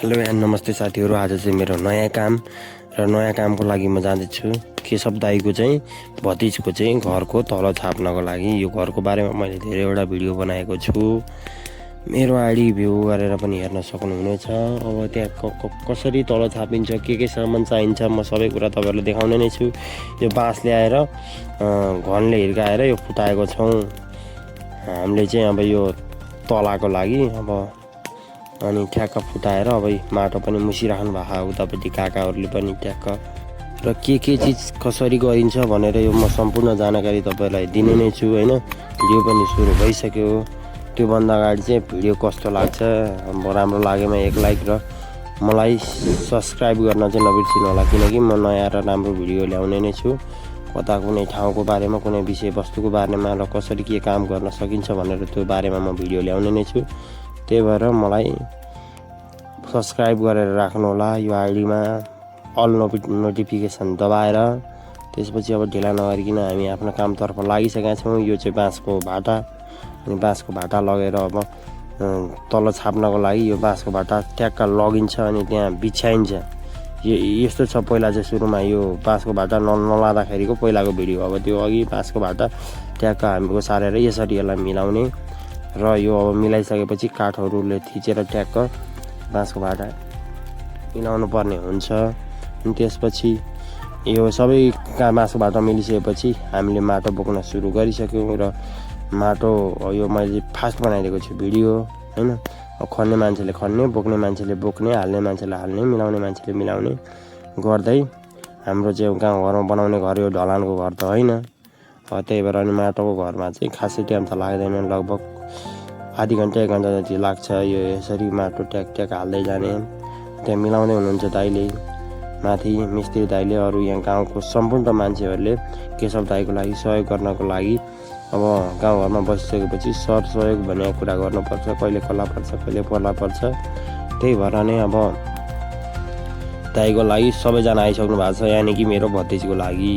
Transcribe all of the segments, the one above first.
Hello and नमस्ते साथीहरू। आज चाहिँ मेरो नयाँ काम र नयाँ कामको लागि म जाँदैछु केशव दाईको चाहिँ भतिजको चाहिँ घरको तल छाप्नको लागि। यो घरको बारेमा मैले धेरैवटा भिडियो बनाएको छु, मेरो आइडी भ्यू गरेर पनि हेर्न सक्नुहुनेछ। अब त्यहाँ कसरी तल छापिन्छ, के सामान चाहिन्छ, म सबै कुरा तपाईँहरूलाई देखाउने नै छु। यो बाँस ल्याएर घनले हिर्काएर यो फुटाएको छौँ हामीले चाहिँ अब यो तलाको लागि। अब अनि ठ्याक्क फुटाएर अब माटो पनि मुसिराख्नु भएको उतापट्टि काकाहरूले पनि ट्याक्क। र के चिज कसरी गरिन्छ भनेर यो म सम्पूर्ण जानकारी तपाईँलाई दिने नै छु होइन। भिडियो पनि सुरु भइसक्यो। त्योभन्दा अगाडि चाहिँ भिडियो कस्तो लाग्छ, अब राम्रो लागेमा एक लाइक र मलाई सब्सक्राइब गर्न चाहिँ नबिर्सिनु होला, किनकि म नयाँ र राम्रो भिडियो ल्याउने नै छु। कता कुनै ठाउँको बारेमा, कुनै विषयवस्तुको बारेमा र कसरी के काम गर्न सकिन्छ भनेर त्यो बारेमा म भिडियो ल्याउने नै छु। त्यही भएर मलाई सब्सक्राइब गरेर राख्नु होला यो आइडीमा, अल नोटिफिकेसन दबाएर। त्यसपछि अब ढिला नगरिकन हामी आफ्नो कामतर्फ लागिसकेका छौँ। यो चाहिँ बाँसको भाटा, अनि बाँसको भाटा लगेर अब तल छाप्नको लागि यो बाँसको भाटा ट्याक्क लगिन्छ अनि त्यहाँ बिछ्याइन्छ। यस्तो छ। पहिला चाहिँ सुरुमा यो बाँसको भाटा नलाँदाखेरिको पहिलाको भिडियो। अब त्यो अघि बाँसको भाटा ट्याक्क हामीको सारेर यसरी यसलाई मिलाउने र यो अब मिलाइसकेपछि काठहरूले थिचेर ट्याक्क बाँसको भाटा मिलाउनु पर्ने हुन्छ। अनि त्यसपछि यो सबै बाँसको भाटा मिलिसकेपछि हामीले माटो बोक्न सुरु गरिसक्यौँ। र माटो यो मैले फास्ट बनाइदिएको छु भिडियो होइन। अब खन्ने मान्छेले खन्ने, बोक्ने मान्छेले बोक्ने, हाल्ने मान्छेले हाल्ने, मिलाउने मान्छेले मिलाउने गर्दै हाम्रो चाहिँ गाउँघरमा बनाउने घर यो ढलानको घर त होइन। त्यही भएर अनि माटोको घरमा चाहिँ खासै टाइम त लाग्दैन, लगभग आधी घन्टा 1 घन्टा जति लाग्छ। यो यसरी माटो ट्याक हाल्दै जाने, त्यहाँ मिलाउँदै हुनुहुन्छ दाइले, माथि मिस्त्री दाइले, अरू यहाँ गाउँको सम्पूर्ण मान्छेहरूले केशव दाइको लागि सहयोग गर्नको लागि। अब गाउँघरमा बसिसकेपछि सहयोग भन्ने कुरा गर्नुपर्छ, कहिले कल्ला पर्छ, कहिले पर्ला पर्छ। त्यही भएर नै अब दाइको लागि सबैजना आइसक्नु भएको छ, यानि कि मेरो भतिजको लागि।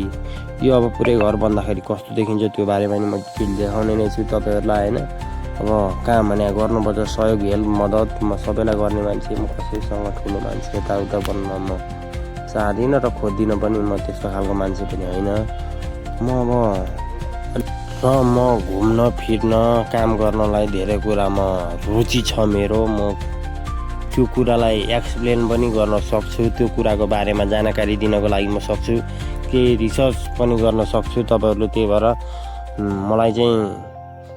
यो अब पुरै घर बन्दाखेरि कस्तो देखिन्छ त्यो बारेमा नि म देखाउने नै छु तपाईँहरूलाई होइन। अब काम भने गर्नुपर्छ, सहयोग हेल्प मद्दत म सबैलाई गर्ने मान्छे, म कसैसँग ठुलो मान्छे यताउता बन्न म चाहदिनँ र खोज्दिनँ पनि, म त्यस्तो खालको मान्छे पनि होइन। म घुम्न फिर्न काम गर्नलाई धेरै कुरामा रुचि छ मेरो। म त्यो कुरालाई एक्सप्लेन पनि गर्न सक्छु, त्यो कुराको बारेमा जानकारी दिनको लागि म सक्छु, केही रिसर्च पनि गर्न सक्छु तपाईँहरूले। त्यही भएर मलाई चाहिँ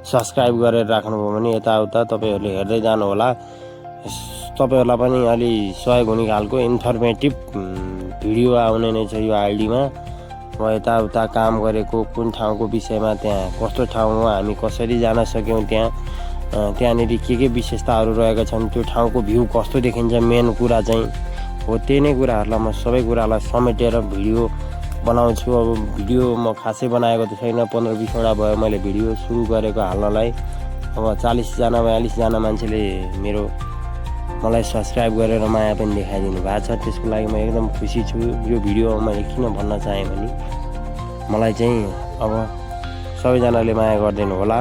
सब्सक्राइब गरेर राख्नुभयो भने यताउता तपाईँहरूले हेर्दै जानु होला। तपाईँहरूलाई पनि अलि सहयोग हुने खालको इन्फर्मेटिभ भिडियो आउने नै छ यो आइडीमा। म यताउता काम गरेको कुन ठाउँको विषयमा, त्यहाँ कस्तो ठाउँ हो, हामी कसरी जान सक्यौँ, त्यहाँनिर के विशेषताहरू रहेका छन्, त्यो ठाउँको भ्यू कस्तो देखिन्छ, मेन कुरा चाहिँ हो। त्यही नै कुराहरूलाई म सबै कुरालाई समेटेर भिडियो बनाउँछु। अब भिडियो म खासै बनाएको त छैन, 15-20वटा भयो मैले भिडियो सुरु गरेको हाल्नलाई। अब 40जना 42जना मान्छेले मलाई सब्सक्राइब गरेर माया पनि देखाइदिनु भएको छ, त्यसको लागि म एकदम खुसी छु। यो भिडियो मैले किन भन्न चाहेँ भने मलाई चाहिँ अब सबैजनाले माया गरिदिनु होला।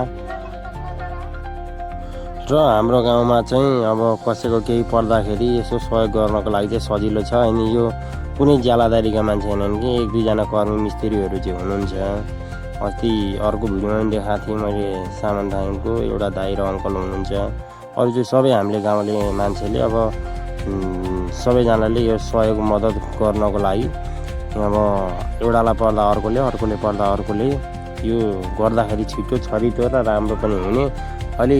र हाम्रो गाउँमा चाहिँ अब कसैको केही पर्दाखेरि यसो सहयोग गर्नको लागि चाहिँ सजिलो छ। अनि यो कुनै ज्यालादारीका मान्छे होइनन् कि 1-2जना कर्मी मिस्त्रीहरू चाहिँ हुनुहुन्छ। अस्ति अर्को भिडियोमा पनि देखाएको थिएँ मैले, सामान दाइको एउटा दाइ र अङ्कल हुनुहुन्छ। अरू चाहिँ सबै हामीले गाउँले मान्छेले अब सबैजनाले यो सहयोग मद्दत गर्नको लागि अब एउटालाई पर्दा अर्कोले, अर्कोले पर्दा अर्कोले यो गर्दाखेरि छिटो छरिटो र राम्रो पनि हुने, अलि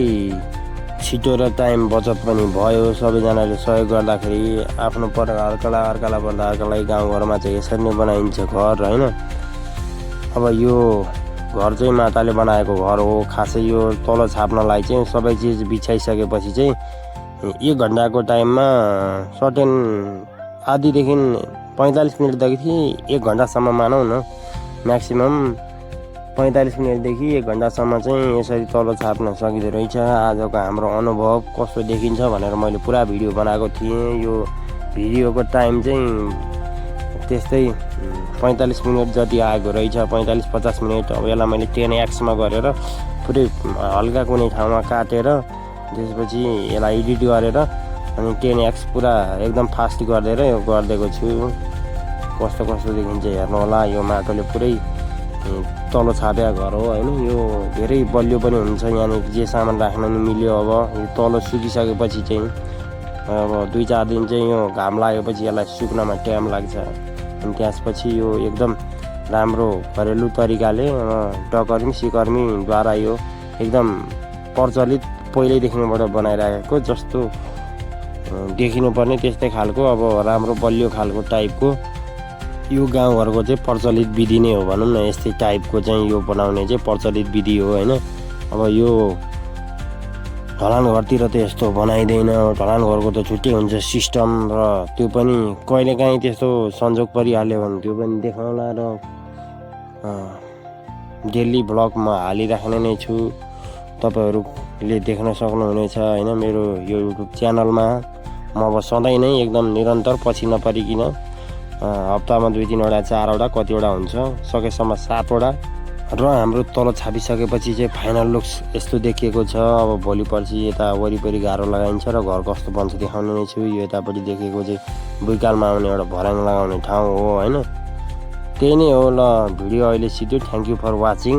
छिटो र टाइम बचत पनि भयो। सबैजनाले सहयोग गर्दाखेरि आफ्नो पर्दा अर्कालाई पर्दा अर्कालाई गाउँघरमा चाहिँ यसरी नै बनाइन्छ घर होइन। अब यो घर चाहिँ माताले बनाएको घर हो। खासै यो तल छाप्नलाई चाहिँ सबै चिज बिछाइसकेपछि चाहिँ 1 घन्टाको टाइममा सर्टेन आधीदेखि 45 मिनटदेखि 1 घन्टासम्म मानौँ न, म्याक्सिमम् 45 मिनटदेखि 1 घन्टासम्म चाहिँ यसरी तल छाप्न सकिँदो रहेछ। आजको हाम्रो अनुभव कस्तो देखिन्छ भनेर मैले पुरा भिडियो बनाएको थिएँ। यो भिडियोको टाइम चाहिँ त्यस्तै 45 मिनट जति आएको रहेछ, 45-50 मिनट। अब यसलाई मैले 10x गरेर पुरै हल्का कुनै ठाउँमा काटेर त्यसपछि यसलाई एडिट गरेर अनि 10x पुरा एकदम फास्ट गरिदिएर यो गरिदिएको छु। कस्तो कस्तो देखिन्छ हेर्नु होला। यो माटोले पुरै तल छाप्या घर हो होइन। यो धेरै बलियो पनि हुन्छ। यहाँनिर जे सामान राख्न नि मिल्यो। अब यो तल सुकिसकेपछि चाहिँ अब 2-4 दिन चाहिँ यो घाम लागेपछि यसलाई सुक्नमा टाइम लाग्छ। अनि त्यसपछि यो एकदम राम्रो घरेलु तरिकाले डकर्मी सिकर्मीद्वारा यो एकदम प्रचलित पहिल्यैदेखिबाट बनाइराखेको जस्तो देखिनुपर्ने त्यस्तै खालको अब राम्रो बलियो खालको टाइपको यो गाउँघरको चाहिँ प्रचलित विधि नै हो भनौँ न। यस्तै टाइपको चाहिँ यो बनाउने चाहिँ प्रचलित विधि हो होइन। अब यो ढलान घरतिर त यस्तो बनाइँदैन। ढलान घरको त छुट्टै हुन्छ सिस्टम र त्यो पनि कहिलेकाहीँ त्यस्तो संजोग परिहाल्यो भने त्यो पनि देखाउँला र डेली भ्लगमा हालिराख्ने नै छु। तपाईँहरूले देख्न सक्नुहुनेछ होइन मेरो यो युट्युब च्यानलमा। म अब सधैँ नै एकदम निरन्तर पछि नपरिकन हप्तामा 2-3वटा 4वटा कतिवटा हुन्छ सकेसम्म 7वटा र हाम्रो तल छापिसकेपछि चाहिँ फाइनल लुक्स यस्तो देखिएको छ। अब भोलि पर्सि यता वरिपरि गाह्रो लगाइन्छ र घर कस्तो बन्छ देखाउने नै छु। यो यतापट्टि देखेको चाहिँ बुइकालमा आउने एउटा भर्याङ लगाउने ठाउँ हो होइन। त्यही नै हो। ल भिडियो अहिले सिधै थ्याङ्क यू फर वाचिङ।